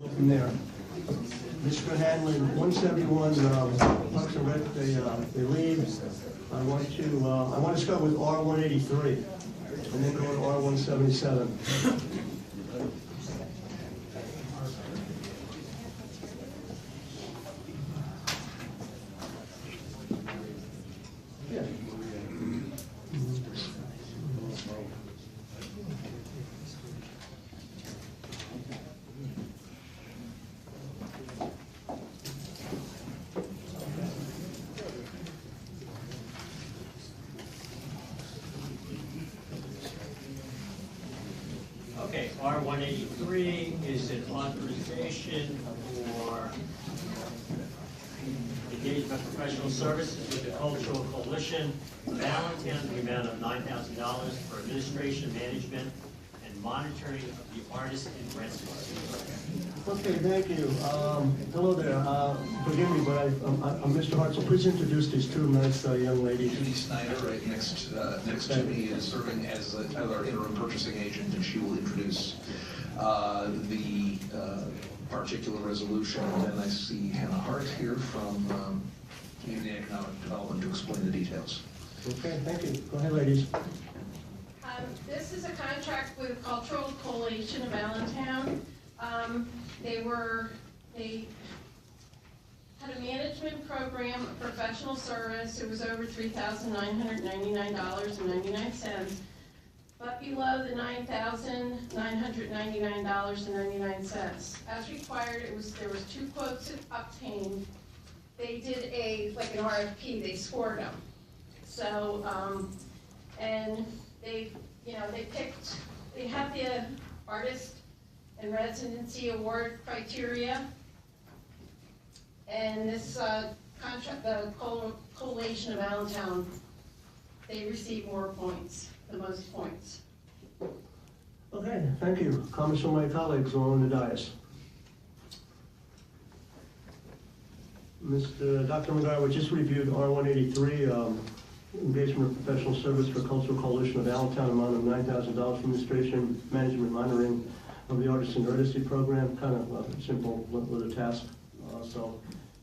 From there. Mr. Hanlon, 171, Parks and Rec, they leave. I want to start with R183, and then go to R177. Yeah. Okay, R183 is an authorization for engagement of professional services with the Cultural Coalition of Allentown, the amount of $9,000 for administration, management, and monitoring of the artist in residence. Okay, thank you. Hello there. Forgive me, but I'm Mr. Hart, so please introduce these two nice young ladies. Judy Snyder, right next to me, is serving as our interim purchasing agent, and she will introduce the particular resolution. And then I see Hannah Hart here from Community Economic Development to explain the details. Okay, thank you. Go ahead, ladies. This is a contract with Cultural Coalition of Allentown. They had a management program, a professional service. It was over $3,999.99, but below the $9,999.99. As required, there was two quotes obtained. They did like an RFP. They scored them. So, and they have the artist and residency award criteria. And this contract, the Coalition of Allentown, they receive more points, the most points. Okay, thank you. Comments from my colleagues on the dais. Dr. McGuire, we just reviewed R183, engagement of professional service for Cultural Coalition of Allentown, amount of $9,000 for administration, management, monitoring of the Artist in Residency program. Kind of simple with a task. So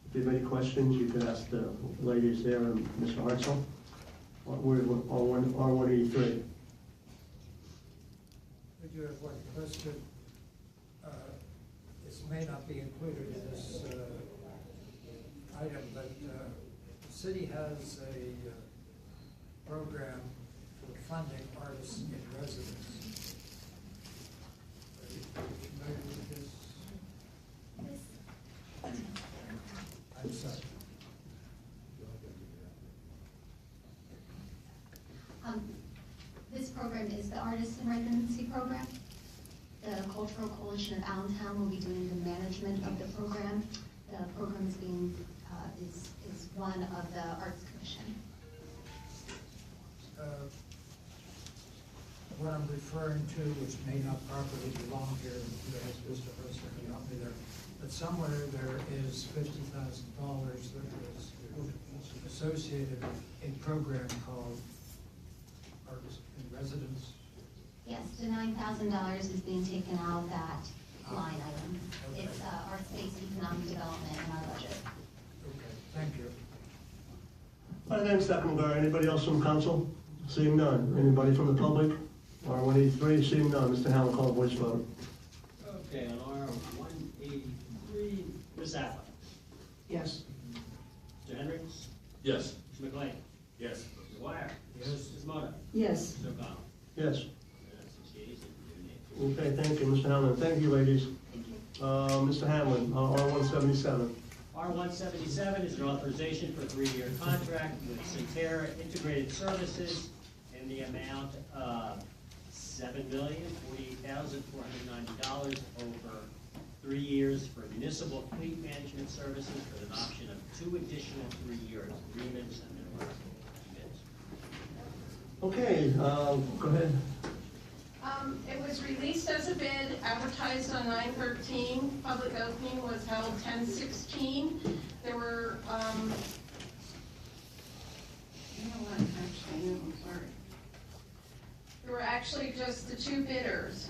if you have any questions, you could ask the ladies there and Mr. Hartzell. We're on R183. I do have one question. This may not be included in this item, but the city has a program for funding artists in residence. Are you familiar with this? I'm sorry. This program is the Artist in Residency program. The Cultural Coalition of Allentown will be doing the management of the program. The program is is one of the Arts Commission. What I'm referring to, which may not properly belong here, as Mr. Hurst can help me there, but somewhere there is $50,000 that is associated with a program called Artist in Residence. Yes, the $9,000 is being taken out of that line item. Okay. It's arts-based economic development in our budget. Okay, thank you. All right, thanks, Dr. McGuire. Anybody else from council? Seeing none. Anybody from the public? R183, seeing none. Mr. Howell, call a voice vote. Okay, on R183, Ms. Affleck. Yes. Mr. Hendricks? Yes. Mr. McLean? Yes. Mr. Dwyer? Yes. Ms. Moda? Yes. Mr. O'Connell? Yes. That's 6 yeas and 2 nays. Okay, thank you, Mr. Hamlin. Thank you, ladies. Thank you. Mr. Hamlin, R177. R177 is an authorization for a 3-year contract with Centera Integrated Services in the amount of $7,048,490 over 3 years for municipal fleet management services with an option of 2 additional 3-year agreements, and there were bids. Okay, go ahead. It was released as a bid, advertised on 9/13. Public opening was held 10/16. There were, you know what, actually, no, I'm sorry. There were actually just the two bidders,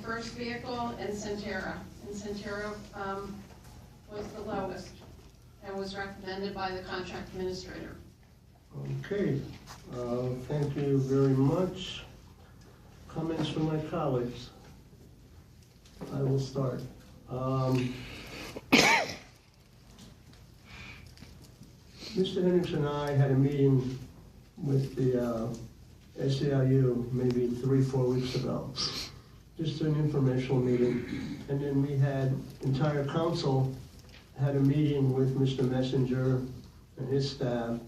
First Vehicle and Centera. And Centera was the lowest and was recommended by the contract administrator. Okay, thank you very much. Comments from my colleagues? I will start. Mr. Hendricks and I had a meeting with the SEIU maybe 3-4 weeks ago. Just an informational meeting. And then we had, entire council had a meeting with Mr. Messenger and his staff,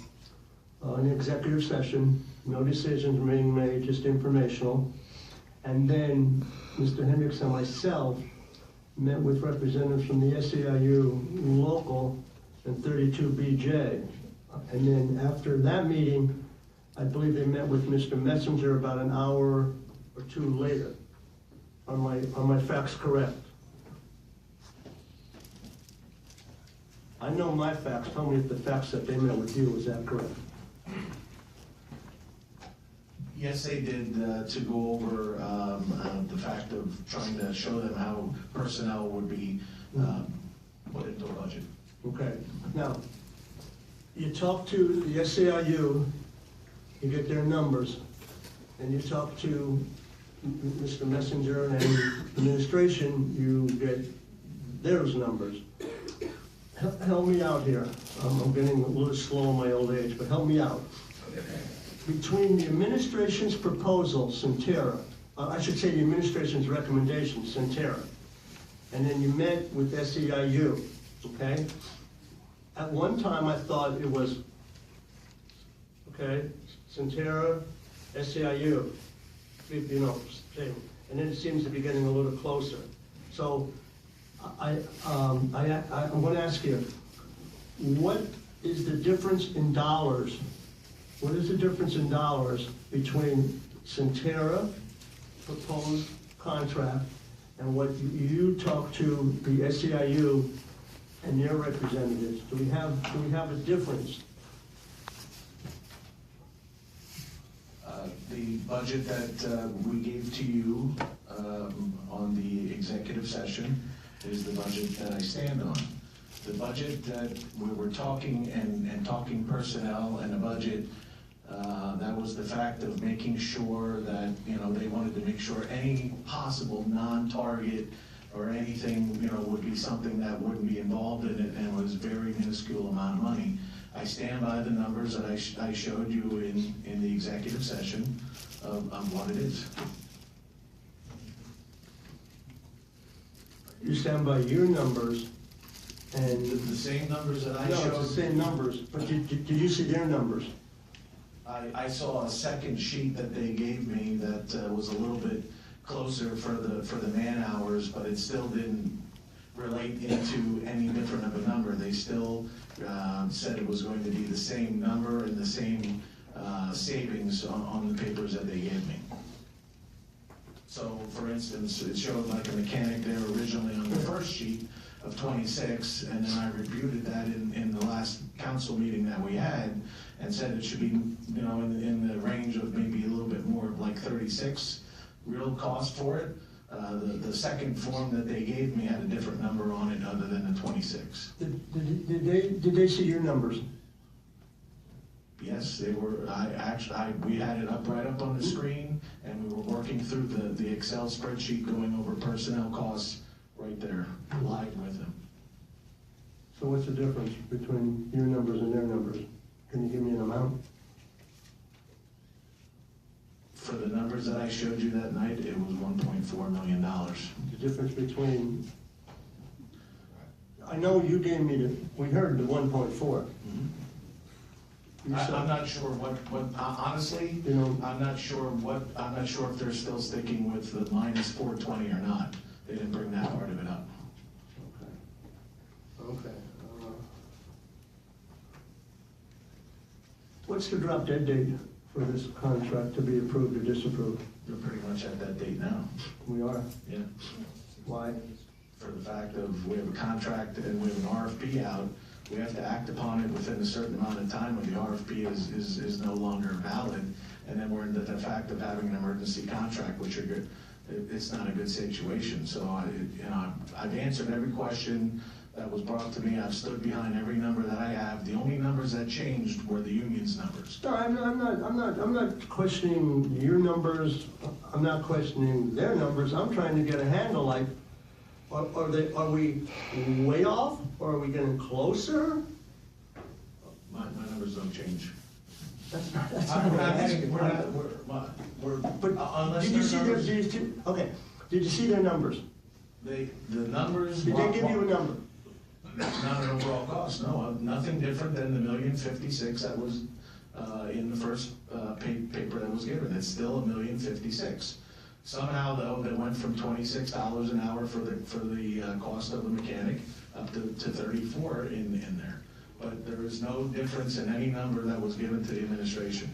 an executive session, no decisions being made, just informational. And then Mr. Hendricks and myself met with representatives from the SEIU local and 32BJ. And then after that meeting, I believe they met with Mr. Messenger about an hour or two later. Are my facts correct? I know my facts. Tell me if the facts that they met with you, is that correct? Yes, they did, to go over the fact of trying to show them how personnel would be put into a budget. Okay. Now, you talk to the SEIU, you get their numbers, and you talk to Mr. Messenger and administration, you get those numbers. Help me out here. I'm getting a little slow in my old age, but help me out. Between the administration's proposal, Centera, I should say the administration's recommendation, Centera, and then you met with SEIU, okay? At one time, I thought it was, okay, Centera, SEIU, you know, and then it seems to be getting a little closer. So I'm going to ask you, what is the difference in dollars? What is the difference in dollars between Centera proposed contract and what you talk to the SEIU and their representatives? Do we have a difference? The budget that we gave to you on the executive session is the budget that I stand on. The budget that we were talking and talking personnel and the budget, that was the fact of making sure that, you know, they wanted to make sure any possible non-target or anything, you know, would be something that wouldn't be involved in it and was very minuscule amount of money. I stand by the numbers that I showed you in the executive session of what it is. You stand by your numbers and... The same numbers that I No, showed. it's the same numbers, but did you see their numbers? I saw a second sheet that they gave me that was a little bit closer for the man hours, but it still didn't relate into any different of a number. They still said it was going to be the same number and the same savings on the papers that they gave me. So, for instance, it showed like a mechanic there originally on the first sheet of 26, and then I refuted that in the last council meeting that we had, and said it should be, you know, in the range of maybe a little bit more, like 36 real cost for it. The second form that they gave me had a different number on it other than the 26. Did they see your numbers? Yes, they were. We had it up right up on the screen, and we were working through the Excel spreadsheet, going over personnel costs right there, live with them. So what's the difference between your numbers and their numbers? Can you give me an amount? For the numbers that I showed you that night, it was $1.4 million. The difference between, I know you gave me we heard the 1.4. I'm not sure what honestly, You know, I'm not sure if they're still sticking with the minus 420 or not. They didn't bring that part of it up. Okay. What's the drop dead date for this contract to be approved or disapproved? They're pretty much at that date now. We are. Yeah. Why? For the fact of we have a contract and we have an RFP out, we have to act upon it within a certain amount of time when the RFP is no longer valid. and then we're in the fact of having an emergency contract, which are good. It's not a good situation. So I've answered every question that was brought to me. I've stood behind every number that I have. The only numbers that changed were the union's numbers. No, I'm not questioning your numbers. I'm not questioning their numbers. I'm trying to get a handle, like, are we way off, or are we getting closer? My numbers don't change. That's not We're what I'm not, asking. But unless did you see their their, numbers, okay, did you see their numbers? the numbers. Did they give you a number? Not an overall cost, no, nothing different than the $1,056,000 that was in the first paper that was given. It's still $1,056,000. Somehow, though, they went from $26 an hour for the cost of the mechanic up to $34 in there. But there is no difference in any number that was given to the administration.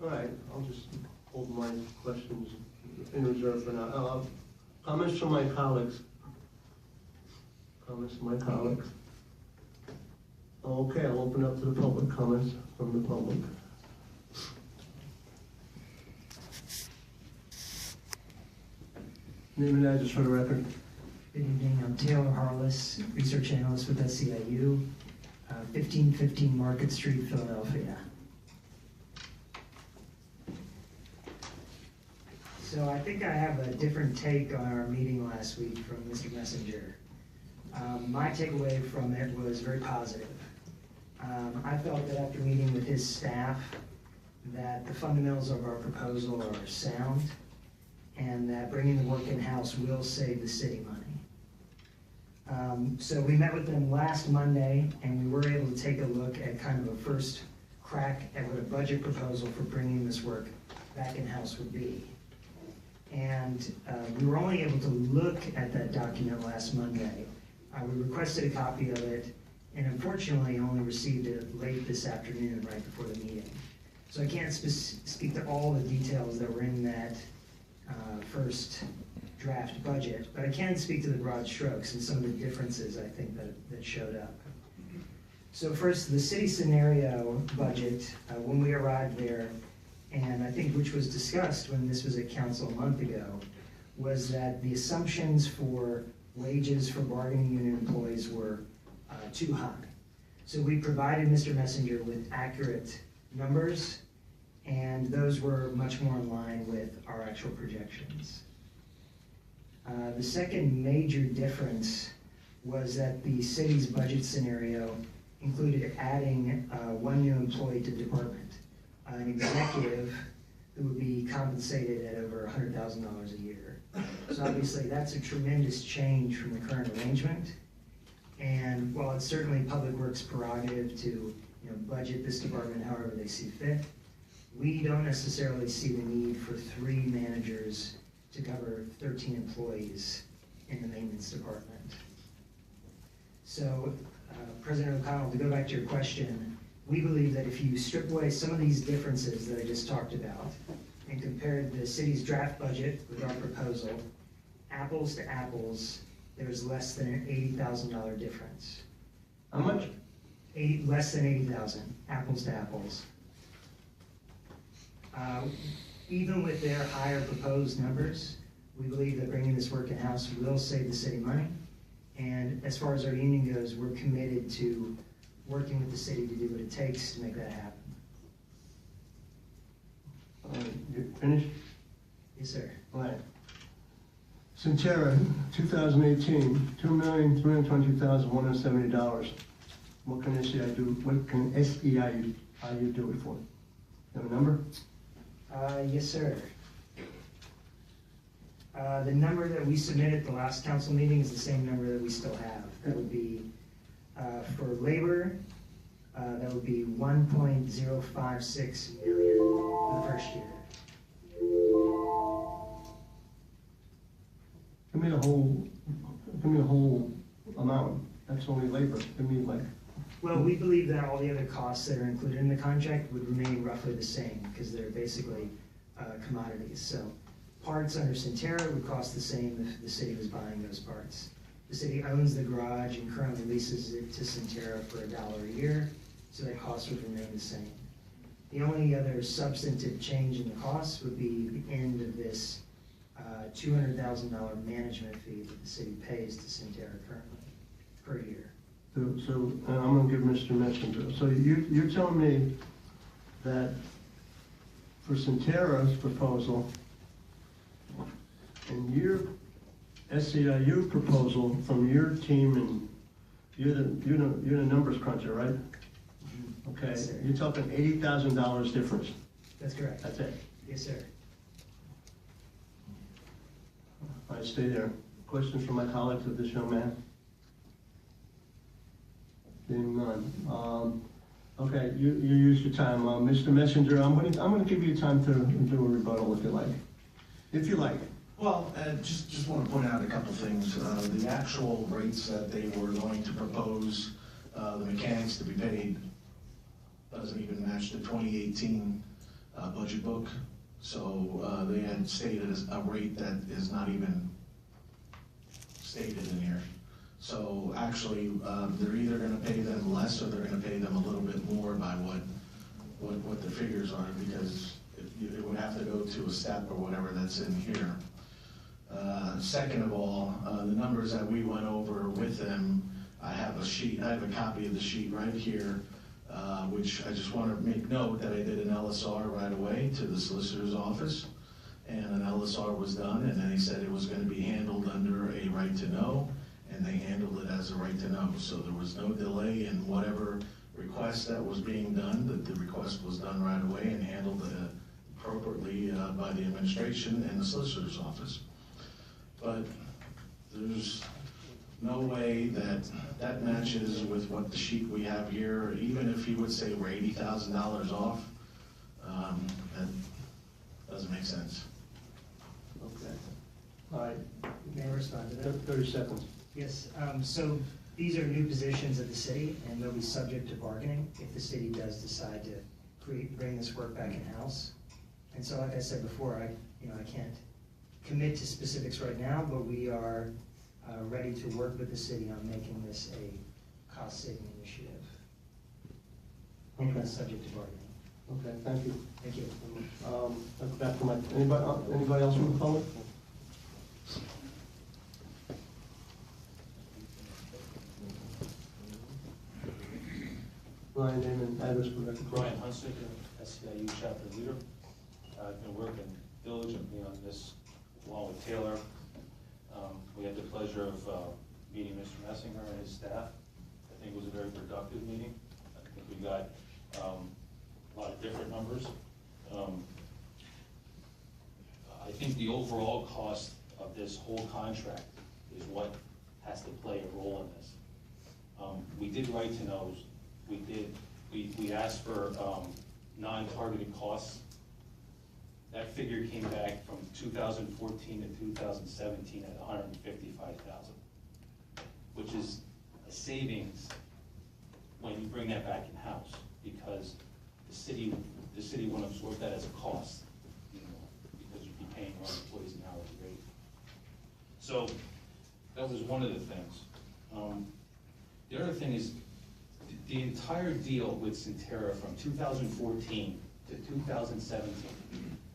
All right, I'll just hold my questions in reserve for now. Comments from my colleagues? Comments from my colleagues? Okay, I'll open up to the public. Comments from the public. Name and address for the record. Good evening, I'm Taylor Harless, Research Analyst with SEIU, 1515 Market Street, Philadelphia. So I think I have a different take on our meeting last week from Mr. Messenger. My takeaway from it was very positive. I felt that after meeting with his staff, that the fundamentals of our proposal are sound, and that bringing the work in-house will save the city money. So we met with them last Monday, and we were able to take a look at kind of a first crack at what a budget proposal for bringing this work back in-house would be. And we were only able to look at that document last Monday. We requested a copy of it, and unfortunately only received it late this afternoon, right before the meeting. So I can't speak to all the details that were in that first draft budget, but I can speak to the broad strokes and some of the differences I think that showed up. So first, the city scenario budget, when we arrived there, and I think which was discussed when this was at council a month ago, was that the assumptions for wages for bargaining unit employees were too high. So we provided Mr. Messenger with accurate numbers, and those were much more in line with our actual projections. The second major difference was that the city's budget scenario included adding one new employee to the department, an executive who would be compensated at over $100,000 a year. So obviously that's a tremendous change from the current arrangement. And while it's certainly Public Works' prerogative to budget this department however they see fit, we don't necessarily see the need for 3 managers to cover 13 employees in the maintenance department. So, President O'Connell, to go back to your question, we believe that if you strip away some of these differences that I just talked about and compared the city's draft budget with our proposal, apples to apples, there's less than an $80,000 difference. How much? Less than 80,000, apples to apples. Even with their higher proposed numbers, we believe that bringing this work in-house will save the city money. And as far as our union goes, we're committed to working with the city to do what it takes to make that happen. You finished? Yes, sir. All right. Centera, 2018, $2,320,170. What can SEIU do? What can SEIU do it for? You have a number? Yes, sir. The number that we submitted at the last council meeting is the same number that we still have. That would be, for labor, that would be $1.056 million for the first year. Give me the whole amount. That's only labor. Give me like. Well, we believe that all the other costs that are included in the contract would remain roughly the same because they're basically commodities. So parts under Centera would cost the same if the city was buying those parts. The city owns the garage and currently leases it to Centera for $1 a year, so that cost would remain the same. The only other substantive change in the costs would be the end of this $200,000 management fee that the city pays to Centerra currently per year. So I'm gonna give Mr. Messenger, so you're telling me that for Centerra's proposal and your SEIU proposal from your team, and you're the numbers cruncher, right? Okay, Yes, sir. you're talking $80,000 difference, That's correct. that's it. Yes, sir. All right, stay there. Questions from my colleagues of this young man? Seeing none. Okay, you used your time. Mr. Messenger, I'm gonna give you time to do a rebuttal if you like. If you like. Well, just want to point out a couple things. The actual rates that they were going to propose, the mechanics to be paid, doesn't even match the 2018 budget book. So they had stated a rate that is not even stated in here. So actually, they're either going to pay them less or they're going to pay them a little bit more by what the figures are, because it would have to go to a step or whatever that's in here. Second of all, the numbers that we went over with them, I have a copy of the sheet right here, which I just want to make note that I did an LSR right away to the solicitor's office, and an LSR was done, and then he said it was going to be handled under a right to know, and they handled it as a right to know. So there was no delay in whatever request that was being done, that the request was done right away and handled appropriately by the administration and the solicitor's office. But there's no way that that matches with what the sheet we have here. Even if you would say we're $80,000 off, that doesn't make sense. Okay. All right, May I respond to that? 30 seconds. Yes, so these are new positions of the city, and they'll be subject to bargaining if the city does decide to bring this work back in-house. And so, like I said before, I can't commit to specifics right now, but we are ready to work with the city on making this a cost-saving initiative. And Okay. it's subject to bargaining. Okay, thank you. Thank you. Back to anybody else from the public? Ryan, name and address for the record. Brian Hunsick, SEIU chapter leader. I've been working diligently on this along with Taylor. We had the pleasure of meeting Mr. Messinger and his staff. I think it was a very productive meeting. I think we got a lot of different numbers. I think the overall cost of this whole contract is what has to play a role in this. We did right to knows. We asked for non-targeted costs. That figure came back from 2014 to 2017 at $155,000, which is a savings when you bring that back in-house, because the city wouldn't absorb that as a cost, because you'd be paying your own employees an hourly rate. So that was one of the things. The other thing is the entire deal with Centerra from 2014 to 2017.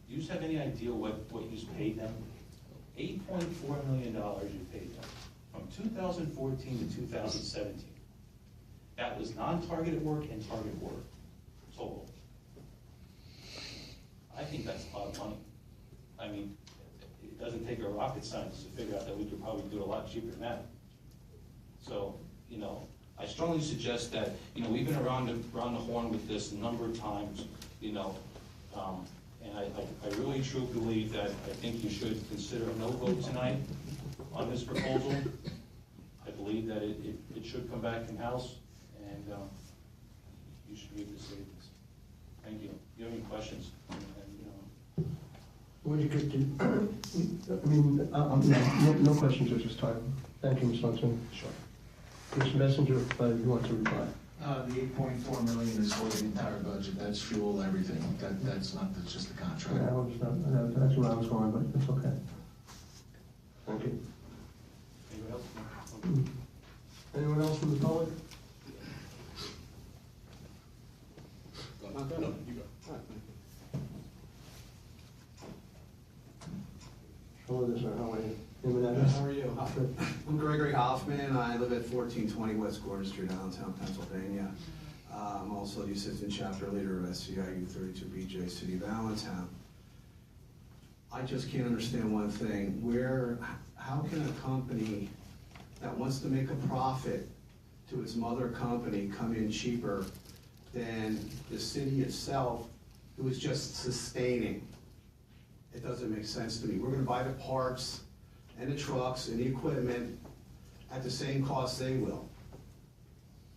Do you have any idea what you paid them? $8.4 million you paid them from 2014 to 2017. That was non-targeted work and targeted work total. I think that's a lot of money. I mean, it doesn't take a rocket scientist to figure out that we could probably do it a lot cheaper than that. So, I strongly suggest that, we've been around the horn with this a number of times, and I really truly believe that I think you should consider a no vote tonight on this proposal. I believe that it should come back in-house, and you should reap the savings. Thank you. If you have any questions? What did you get to, no questions at this time. Thank you, Ms. Munson. Sure. Mr. Messenger, if you want to reply. The $8.4 million is for the entire budget. That's fuel, everything. That's just the contract. That's where I was going, but it's okay. Thank you. Anyone else? Anyone else from the public? No, you go. Good. I'm Gregory Hoffman. I live at 1420 West Gordon Street, Allentown, Pennsylvania. I'm also the assistant chapter leader of SCIU 32BJ, City of Allentown. I just can't understand one thing. How can a company that wants to make a profit to its mother company come in cheaper than the city itself, who is just sustaining? It doesn't make sense to me. We're gonna buy the parts and the trucks and the equipment at the same cost they will.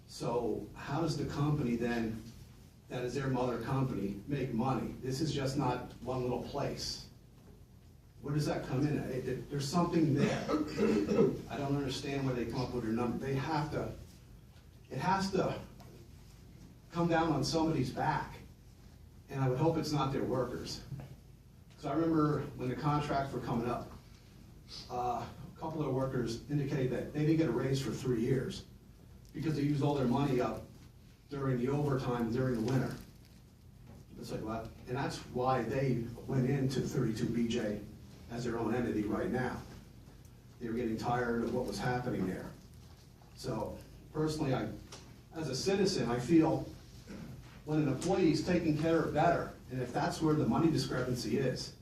So how does the company then, that is their mother company, make money? This is just not one little place. Where does that come in? There's something there. I don't understand where they come up with their number. It has to come down on somebody's back. And I would hope it's not their workers. Because I remember when the contracts were coming up, a couple of workers indicated that they didn't get a raise for 3 years because they used all their money up during the overtime during the winter. It's like, what? And that's why they went into 32BJ as their own entity right now. They were getting tired of what was happening there. So personally, as a citizen, I feel when an employee is taken care of better, and if that's where the money discrepancy is,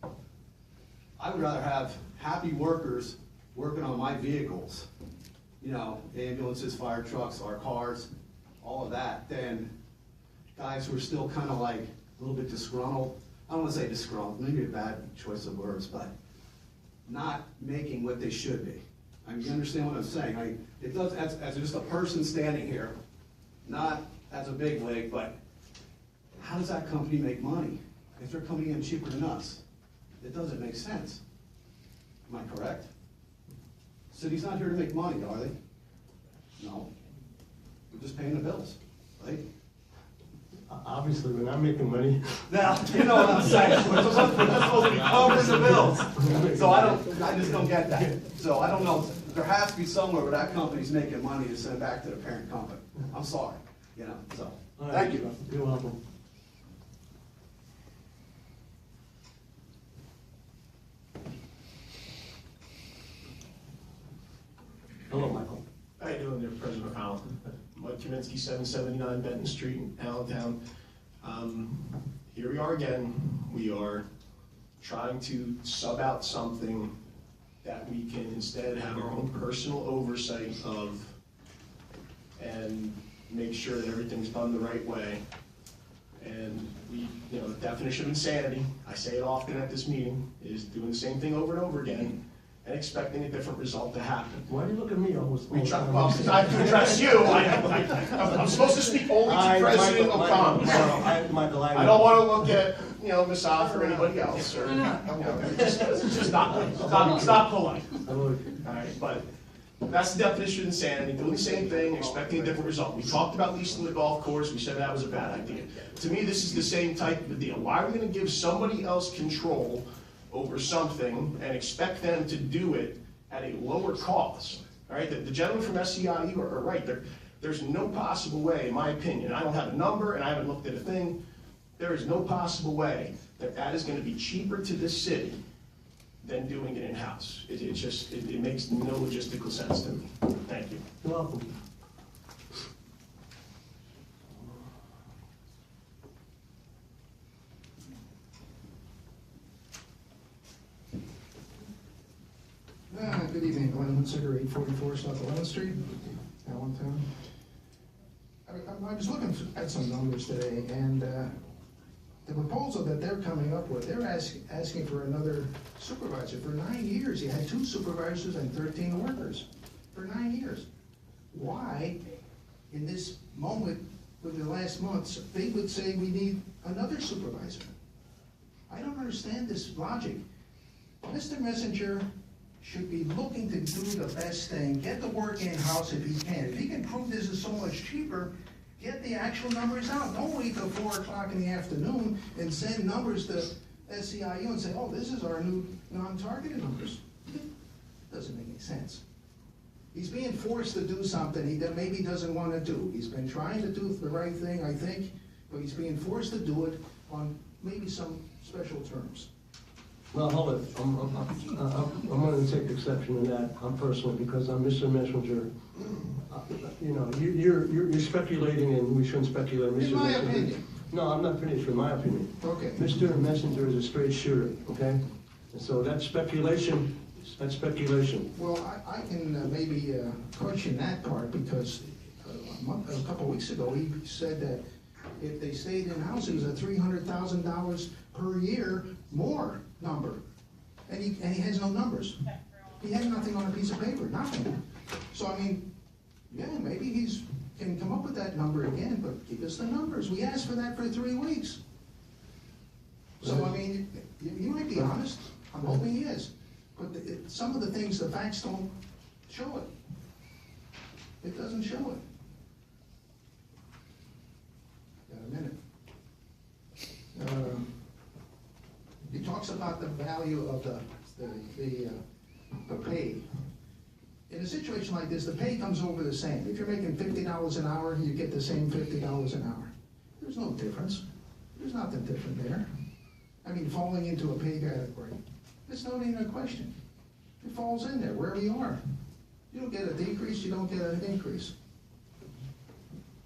I would rather have happy workers working on my vehicles, you know, ambulances, fire trucks, our cars, all of that, than guys who are still kind of like a little bit disgruntled. I don't want to say disgruntled, maybe a bad choice of words, but not making what they should be. I mean, you understand what I'm saying? It does, as just a person standing here, not as a bigwig, but how does that company make money if they're coming in cheaper than us? It doesn't make sense. Am I correct? City's not here to make money, are they? No. We're just paying the bills, right? Obviously, we're not making money. Now, you know what I'm saying? We're supposed to be covering the bills. So I just don't get that. So I don't know, there has to be somewhere where that company's making money to send back to the parent company. I'm sorry, you know, so, thank you. You're welcome. Hello, Michael. How you doing there, President O'Connell? Mike Kaminsky, 779 Benton Street in Allentown. Here we are again. We are trying to sub out something that we can instead have our own personal oversight of and make sure that everything's done the right way. And we, you know, the definition of insanity, I say it often at this meeting, is doing the same thing over and over again and expecting a different result to happen. Why do you look at me almost? We try, well, because I have to address you. I'm supposed to speak only to President O'Connell. Michael, I don't want to look at, you know, Ms. Off or anybody else, or, you know, it's just not polite. All right, but that's the definition of insanity, doing the same thing, expecting a different result. We talked about leasing the golf course, we said that was a bad idea. To me, this is the same type of a deal. Why are we going to give somebody else control over something and expect them to do it at a lower cost? All right, the gentlemen from SCIU are right. There's no possible way, in my opinion, I don't have a number and I haven't looked at a thing, there is no possible way that that is going to be cheaper to this city than doing it in-house. It makes no logistical sense to me. Thank you. You're welcome. Good evening, Glenn Hunsicker, 844 South 11th Street, Allentown. I was looking at some numbers today, and the proposal that they're coming up with, they're asking for another supervisor. For 9 years, you had 2 supervisors and 13 workers. For 9 years. Why, in this moment, with the last months, they would say we need another supervisor? I don't understand this logic. Mr. Messenger should be looking to do the best thing, get the work in-house if he can. If he can prove this is so much cheaper, get the actual numbers out. Don't wait till 4 o'clock in the afternoon and send numbers to SCIU and say, oh, this is our new non-targeted numbers. Doesn't make any sense. He's being forced to do something he maybe doesn't want to do. He's been trying to do the right thing, I think, but he's being forced to do it on maybe some special terms. Well, hold it, I'm gonna take exception to that, I'm personally, because I'm Mr. Messenger. You know, you're speculating, and we shouldn't speculate, Mr. In my Messenger. opinion. No, I'm not finished with my opinion. Okay. Mr. Messenger is a straight shooter, okay? And so that's speculation, that's speculation. Well, I can maybe question that part, because a couple of weeks ago, he said that if they stayed in-house, it was a $300,000 per year more number. And he has no numbers. He has nothing on a piece of paper, nothing. So, I mean, yeah, maybe he's can come up with that number again, but give us the numbers. We asked for that for 3 weeks. So, I mean, you might be honest. I'm hoping he is. But some of the things, the facts don't show it. It doesn't show it. Got a minute. He talks about the value of the pay. In a situation like this, the pay comes over the same. If you're making $50 an hour, you get the same $50 an hour. There's no difference. There's nothing different there. I mean, falling into a pay category, it's not even a question. It falls in there, wherever you are. You don't get a decrease, you don't get an increase.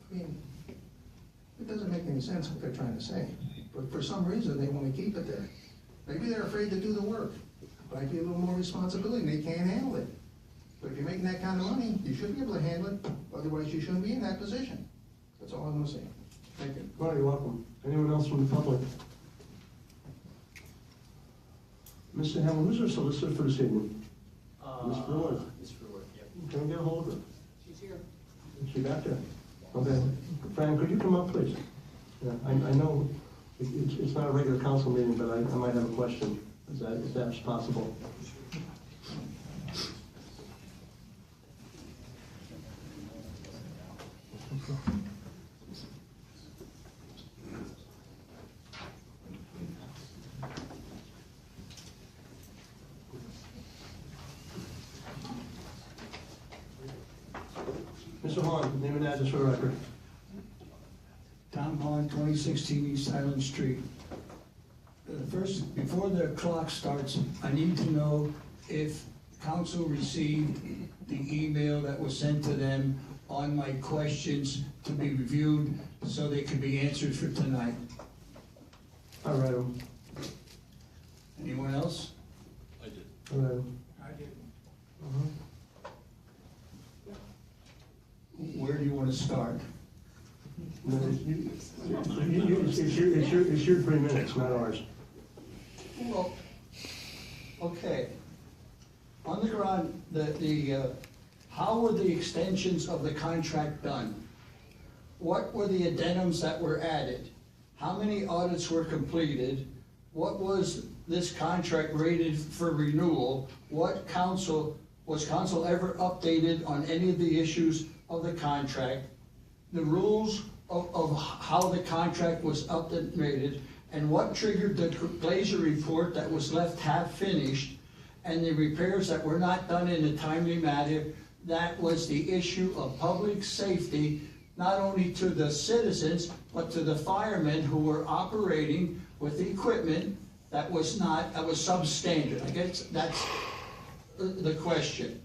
I mean, it doesn't make any sense what they're trying to say. But for some reason, they want to keep it there. Maybe they're afraid to do the work. Might be a little more responsibility, and they can't handle it. But if you're making that kind of money, you should be able to handle it, otherwise you shouldn't be in that position. That's all I'm gonna say. Thank you. Well, you're welcome. Anyone else from the public? Mr. Hamlin, who's our solicitor for this evening? Ms. Brewer. Ms. Brewer, yep. Can we get a hold of her? She's here. She got there? Okay. Fran, could you come up, please? Yeah, I know it's not a regular council meeting, but I might have a question, if that's possible. Mr. Hahn, name and address for the record. Tom Hahn, 2016 East Highland Street. First, before the clock starts, I need to know if council received the email that was sent to them on my questions to be reviewed so they could be answered for tonight. I read them. Anyone else? I read them. I did. Where do you want to start? No, it's your 3 minutes, not ours. Well, okay. On the ground, how were the extensions of the contract done? What were the addendums that were added? How many audits were completed? What was this contract rated for renewal? Was council ever updated on any of the issues of the contract? The rules of how the contract was updated, and what triggered the Glazer report that was left half-finished, and the repairs that were not done in a timely manner. That was the issue of public safety, not only to the citizens, but to the firemen who were operating with equipment that was substandard. I guess that's the question.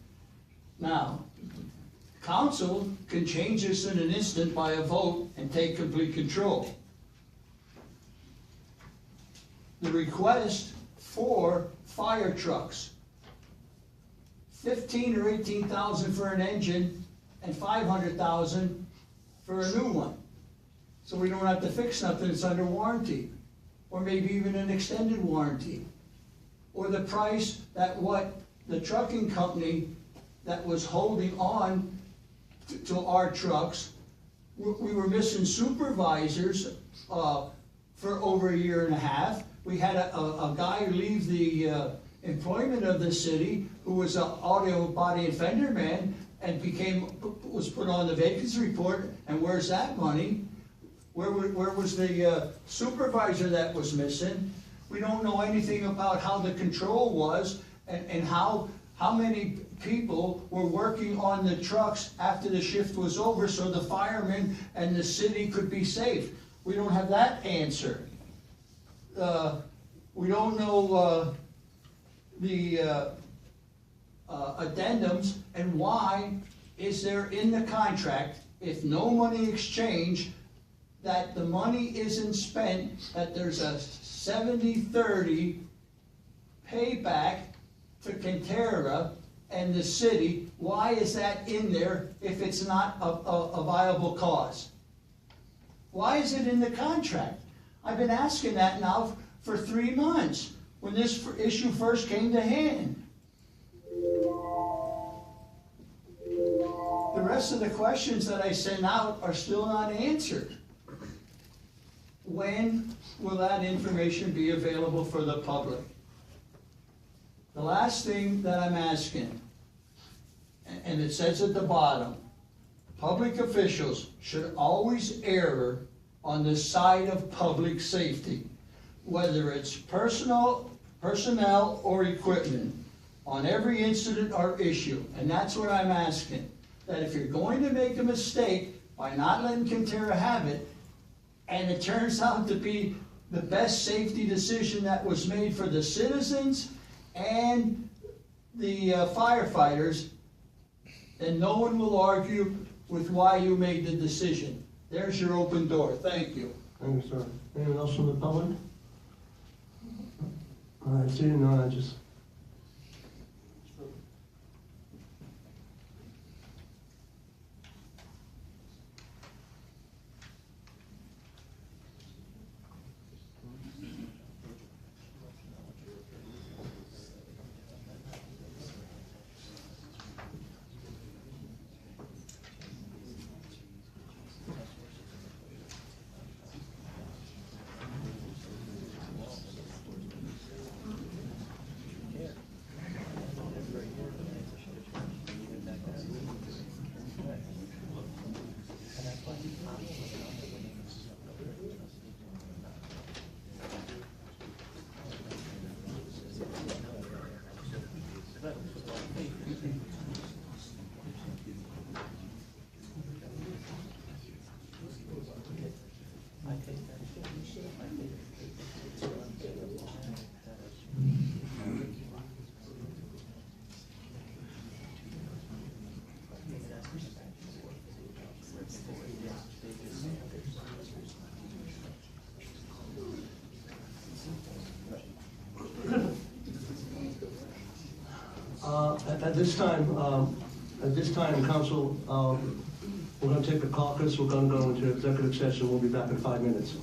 Now, council can change this in an instant by a vote and take complete control. The request for fire trucks, 15 or 18,000 for an engine and 500,000 for a new one. So we don't have to fix nothing that's under warranty, or maybe even an extended warranty. Or the price that what the trucking company that was holding on to our trucks, we were missing supervisors for over a year and a half. We had a guy leave the employment of the city who was an auto body and fender man and was put on the vacancy report. And where's that money? Where was the supervisor that was missing? We don't know anything about how the control was and how many people were working on the trucks after the shift was over so the firemen and the city could be safe. We don't have that answer. We don't know addendums, and why is there in the contract, if no money exchanged, that the money isn't spent, that there's a 70-30 payback to Cantera and the city? Why is that in there if it's not a viable cause? Why is it in the contract? I've been asking that now for 3 months, when this issue first came to hand. The rest of the questions that I sent out are still not answered. When will that information be available for the public? The last thing that I'm asking, and it says at the bottom, public officials should always err on the side of public safety, whether it's personnel or equipment, on every incident or issue. And that's what I'm asking, that if you're going to make a mistake by not letting Cantera have it, and it turns out to be the best safety decision that was made for the citizens and the firefighters, then no one will argue with why you made the decision. There's your open door. Thank you. Thank you, sir. Anyone else from the public? All right, seeing none, I just... At this time, council, we're going to take a caucus. We're going to go into executive session. We'll be back in 5 minutes.